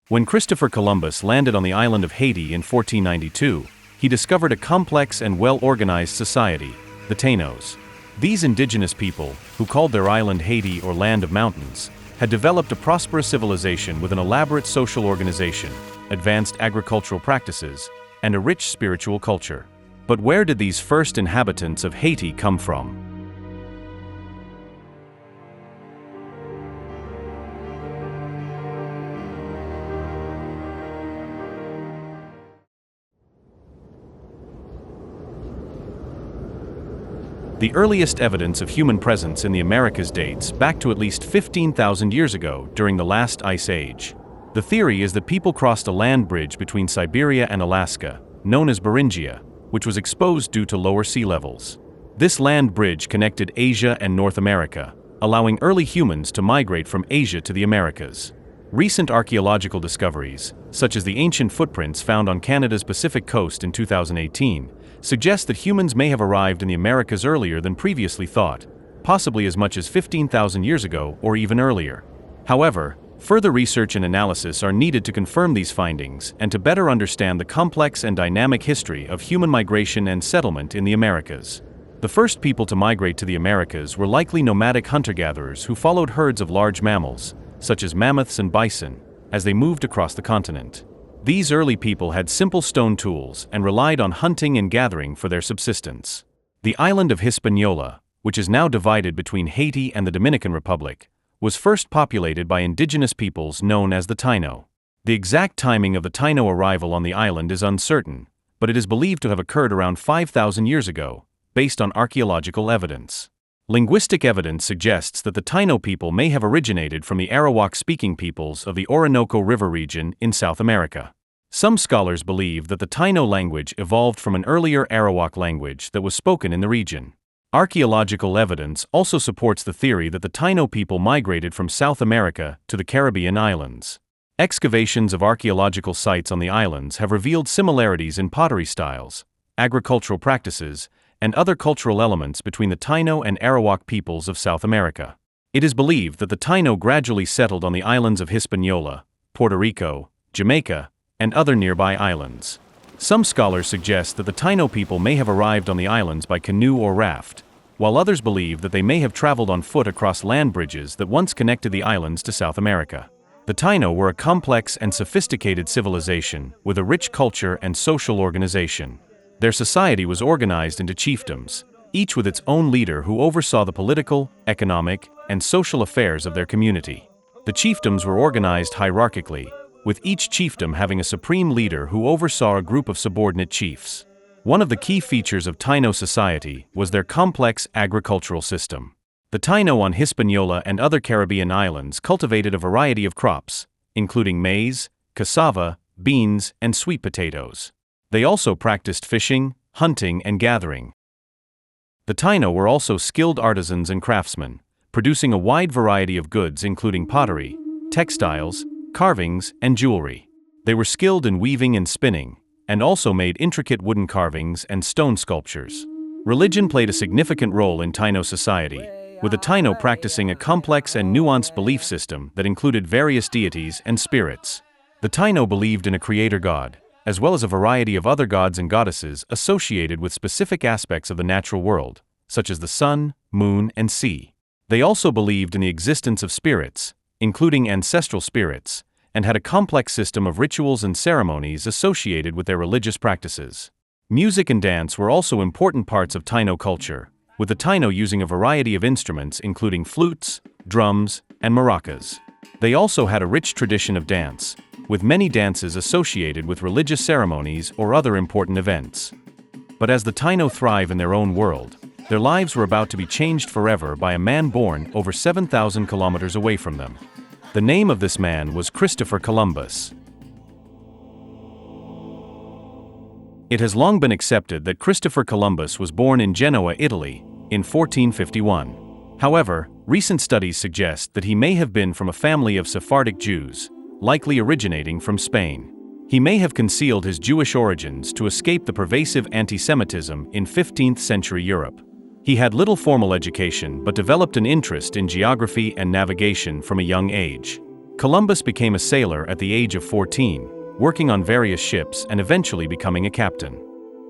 When Christopher Columbus landed on the island of Haiti in 1492, he discovered a complex and well-organized society, the Tainos. These indigenous people, who called their island Haiti or Land of Mountains, had developed a prosperous civilization with an elaborate social organization, advanced agricultural practices, and a rich spiritual culture. But where did these first inhabitants of Haiti come from? The earliest evidence of human presence in the Americas dates back to at least 15,000 years ago during the last ice age. The theory is that people crossed a land bridge between Siberia and Alaska, known as Beringia, which was exposed due to lower sea levels. This land bridge connected Asia and North America, allowing early humans to migrate from Asia to the Americas. Recent archaeological discoveries, such as the ancient footprints found on Canada's Pacific coast in 2018, suggest that humans may have arrived in the Americas earlier than previously thought, possibly as much as 15,000 years ago or even earlier. However, further research and analysis are needed to confirm these findings and to better understand the complex and dynamic history of human migration and settlement in the Americas. The first people to migrate to the Americas were likely nomadic hunter-gatherers who followed herds of large mammals, such as mammoths and bison, as they moved across the continent. These early people had simple stone tools and relied on hunting and gathering for their subsistence. The island of Hispaniola, which is now divided between Haiti and the Dominican Republic, was first populated by indigenous peoples known as the Taino. The exact timing of the Taino arrival on the island is uncertain, but it is believed to have occurred around 5,000 years ago, based on archaeological evidence. Linguistic evidence suggests that the Taino people may have originated from the Arawak-speaking peoples of the Orinoco River region in South America. Some scholars believe that the Taino language evolved from an earlier Arawak language that was spoken in the region. Archaeological evidence also supports the theory that the Taino people migrated from South America to the Caribbean islands. Excavations of archaeological sites on the islands have revealed similarities in pottery styles, agricultural practices, and other cultural elements between the Taino and Arawak peoples of South America. It is believed that the Taino gradually settled on the islands of Hispaniola, Puerto Rico, Jamaica, and other nearby islands. Some scholars suggest that the Taino people may have arrived on the islands by canoe or raft, while others believe that they may have traveled on foot across land bridges that once connected the islands to South America. The Taino were a complex and sophisticated civilization with a rich culture and social organization. Their society was organized into chiefdoms, each with its own leader who oversaw the political, economic, and social affairs of their community. The chiefdoms were organized hierarchically, with each chiefdom having a supreme leader who oversaw a group of subordinate chiefs. One of the key features of Taino society was their complex agricultural system. The Taino on Hispaniola and other Caribbean islands cultivated a variety of crops, including maize, cassava, beans, and sweet potatoes. They also practiced fishing, hunting, and gathering. The Taino were also skilled artisans and craftsmen, producing a wide variety of goods including pottery, textiles, carvings, and jewelry. They were skilled in weaving and spinning, and also made intricate wooden carvings and stone sculptures. Religion played a significant role in Taino society, with the Taino practicing a complex and nuanced belief system that included various deities and spirits. The Taino believed in a creator god, as well as a variety of other gods and goddesses associated with specific aspects of the natural world, such as the sun, moon, and sea. They also believed in the existence of spirits, including ancestral spirits, and had a complex system of rituals and ceremonies associated with their religious practices. Music and dance were also important parts of Taino culture, with the Taino using a variety of instruments including flutes, drums, and maracas. They also had a rich tradition of dance, with many dances associated with religious ceremonies or other important events. But as the Taino thrive in their own world, their lives were about to be changed forever by a man born over 7,000 kilometers away from them. The name of this man was Christopher Columbus. It has long been accepted that Christopher Columbus was born in Genoa, Italy, in 1451. However, recent studies suggest that he may have been from a family of Sephardic Jews, likely originating from Spain. He may have concealed his Jewish origins to escape the pervasive anti-Semitism in 15th century Europe. He had little formal education but developed an interest in geography and navigation from a young age. Columbus became a sailor at the age of 14, working on various ships and eventually becoming a captain.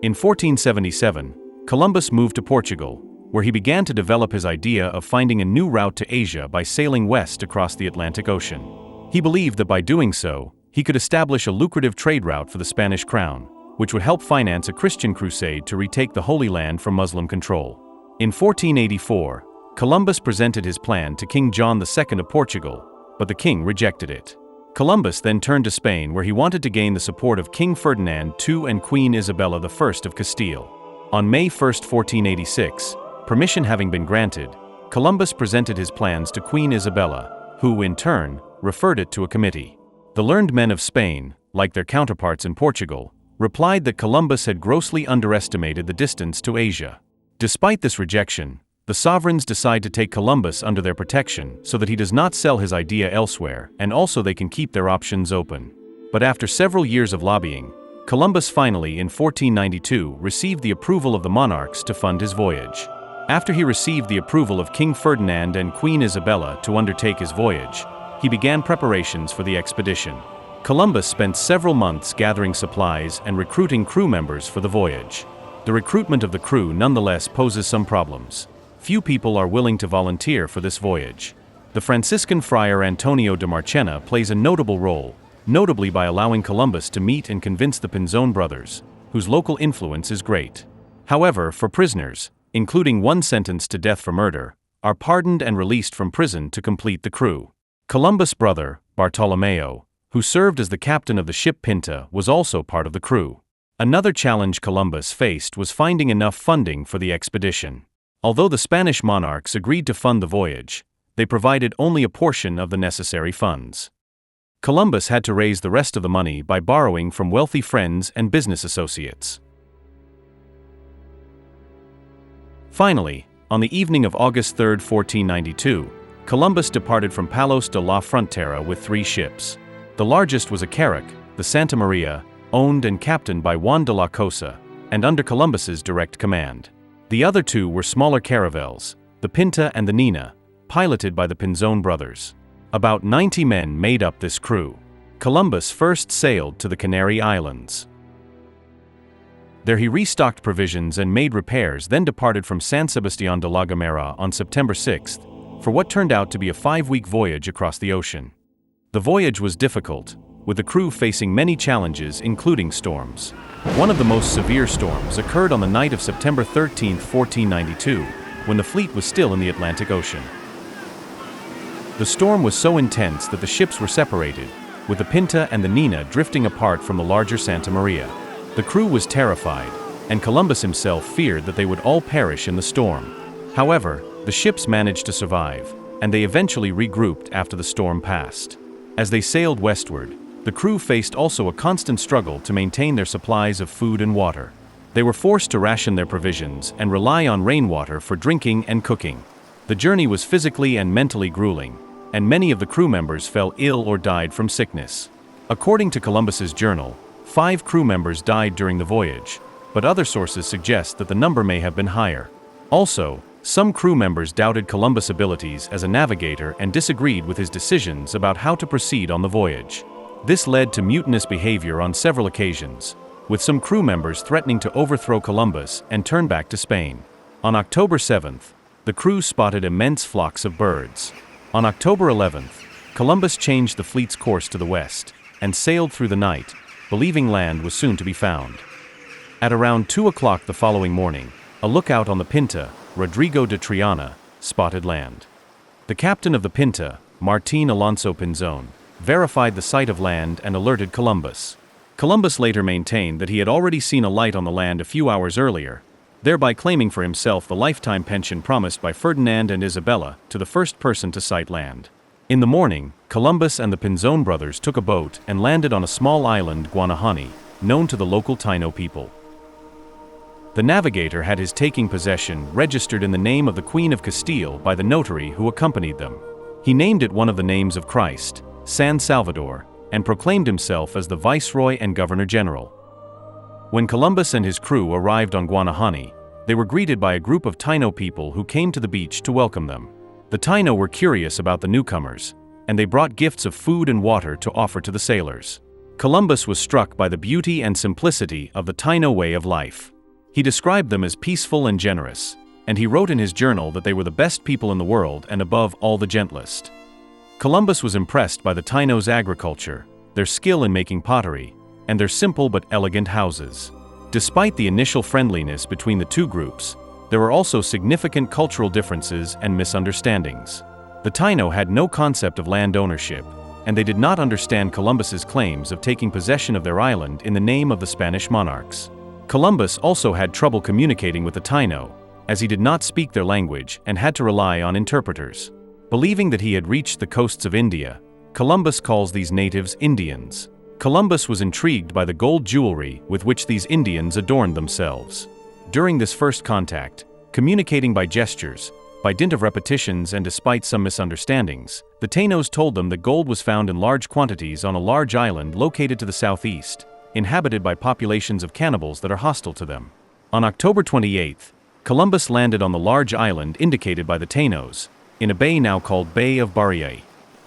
In 1477, Columbus moved to Portugal, where he began to develop his idea of finding a new route to Asia by sailing west across the Atlantic Ocean. He believed that by doing so, he could establish a lucrative trade route for the Spanish crown, which would help finance a Christian crusade to retake the Holy Land from Muslim control. In 1484, Columbus presented his plan to King John II of Portugal, but the king rejected it. Columbus then turned to Spain, where he wanted to gain the support of King Ferdinand II and Queen Isabella I of Castile. On May 1, 1486, permission having been granted, Columbus presented his plans to Queen Isabella, who, in turn, referred it to a committee. The learned men of Spain, like their counterparts in Portugal, replied that Columbus had grossly underestimated the distance to Asia. Despite this rejection, the sovereigns decide to take Columbus under their protection so that he does not sell his idea elsewhere, and also they can keep their options open. But after several years of lobbying, Columbus finally, in 1492, received the approval of the monarchs to fund his voyage. After he received the approval of King Ferdinand and Queen Isabella to undertake his voyage, he began preparations for the expedition. Columbus spent several months gathering supplies and recruiting crew members for the voyage. The recruitment of the crew nonetheless poses some problems. Few people are willing to volunteer for this voyage. The Franciscan friar Antonio de Marchena plays a notable role, notably by allowing Columbus to meet and convince the Pinzon brothers, whose local influence is great. However, for prisoners, including one sentenced to death for murder, are pardoned and released from prison to complete the crew. Columbus' brother, Bartolomeo, who served as the captain of the ship Pinta, was also part of the crew. Another challenge Columbus faced was finding enough funding for the expedition. Although the Spanish monarchs agreed to fund the voyage, they provided only a portion of the necessary funds. Columbus had to raise the rest of the money by borrowing from wealthy friends and business associates. Finally, on the evening of August 3, 1492, Columbus departed from Palos de la Frontera with 3 ships. The largest was a carrack, the Santa Maria, owned and captained by Juan de la Cosa, and under Columbus's direct command. The other 2 were smaller caravels, the Pinta and the Nina, piloted by the Pinzon brothers. About 90 men made up this crew. Columbus first sailed to the Canary Islands. There he restocked provisions and made repairs, then departed from San Sebastián de la Gomera on September 6, for what turned out to be a 5-week voyage across the ocean. The voyage was difficult, with the crew facing many challenges including storms. One of the most severe storms occurred on the night of September 13, 1492, when the fleet was still in the Atlantic Ocean. The storm was so intense that the ships were separated, with the Pinta and the Nina drifting apart from the larger Santa Maria. The crew was terrified, and Columbus himself feared that they would all perish in the storm. However, the ships managed to survive, and they eventually regrouped after the storm passed. As they sailed westward, the crew faced also a constant struggle to maintain their supplies of food and water. They were forced to ration their provisions and rely on rainwater for drinking and cooking. The journey was physically and mentally grueling, and many of the crew members fell ill or died from sickness. According to Columbus's journal, 5 crew members died during the voyage, but other sources suggest that the number may have been higher. Also, some crew members doubted Columbus' abilities as a navigator and disagreed with his decisions about how to proceed on the voyage. This led to mutinous behavior on several occasions, with some crew members threatening to overthrow Columbus and turn back to Spain. On October 7th, the crew spotted immense flocks of birds. On October 11th, Columbus changed the fleet's course to the west and sailed through the night, believing land was soon to be found. At around 2 o'clock the following morning, a lookout on the Pinta, Rodrigo de Triana, spotted land. The captain of the Pinta, Martín Alonso Pinzon, verified the sight of land and alerted Columbus. Columbus later maintained that he had already seen a light on the land a few hours earlier, thereby claiming for himself the lifetime pension promised by Ferdinand and Isabella to the first person to sight land. In the morning, Columbus and the Pinzon brothers took a boat and landed on a small island, Guanahani, known to the local Taino people. The navigator had his taking possession registered in the name of the Queen of Castile by the notary who accompanied them. He named it one of the names of Christ, San Salvador, and proclaimed himself as the Viceroy and Governor-General. When Columbus and his crew arrived on Guanahani, they were greeted by a group of Taino people who came to the beach to welcome them. The Taino were curious about the newcomers, and they brought gifts of food and water to offer to the sailors. Columbus was struck by the beauty and simplicity of the Taino way of life. He described them as peaceful and generous, and he wrote in his journal that they were the best people in the world and above all the gentlest. Columbus was impressed by the Tainos' agriculture, their skill in making pottery, and their simple but elegant houses. Despite the initial friendliness between the two groups, there were also significant cultural differences and misunderstandings. The Taino had no concept of land ownership, and they did not understand Columbus's claims of taking possession of their island in the name of the Spanish monarchs. Columbus also had trouble communicating with the Taino, as he did not speak their language and had to rely on interpreters. Believing that he had reached the coasts of India, Columbus calls these natives Indians. Columbus was intrigued by the gold jewelry with which these Indians adorned themselves. During this first contact, communicating by gestures, by dint of repetitions and despite some misunderstandings, the Tainos told them that gold was found in large quantities on a large island located to the southeast, inhabited by populations of cannibals that are hostile to them. On October 28, Columbus landed on the large island indicated by the Tainos, in a bay now called Bay of Bariay.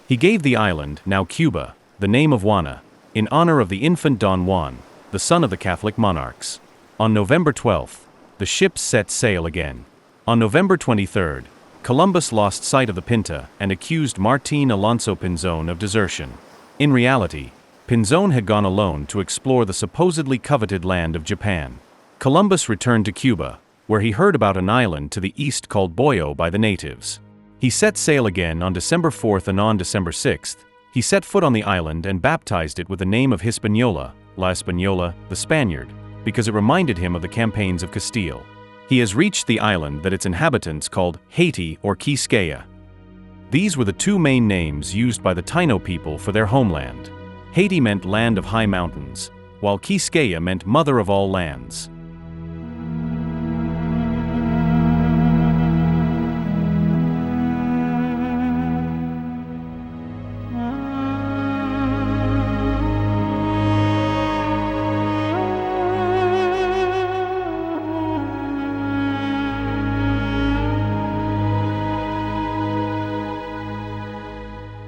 He gave the island, now Cuba, the name of Juana, in honor of the infant Don Juan, the son of the Catholic monarchs. On November 12, the ships set sail again. On November 23, Columbus lost sight of the Pinta and accused Martín Alonso Pinzón of desertion. In reality, Pinzón had gone alone to explore the supposedly coveted land of Japan. Columbus returned to Cuba, where he heard about an island to the east called Boyo by the natives. He set sail again on December 4 and on December 6, he set foot on the island and baptized it with the name of Hispaniola, La Española, the Spaniard, because it reminded him of the campaigns of Castile. He has reached the island that its inhabitants called Haiti or Quisqueya. These were the two main names used by the Taino people for their homeland. Haiti meant land of high mountains, while Quisqueya meant mother of all lands.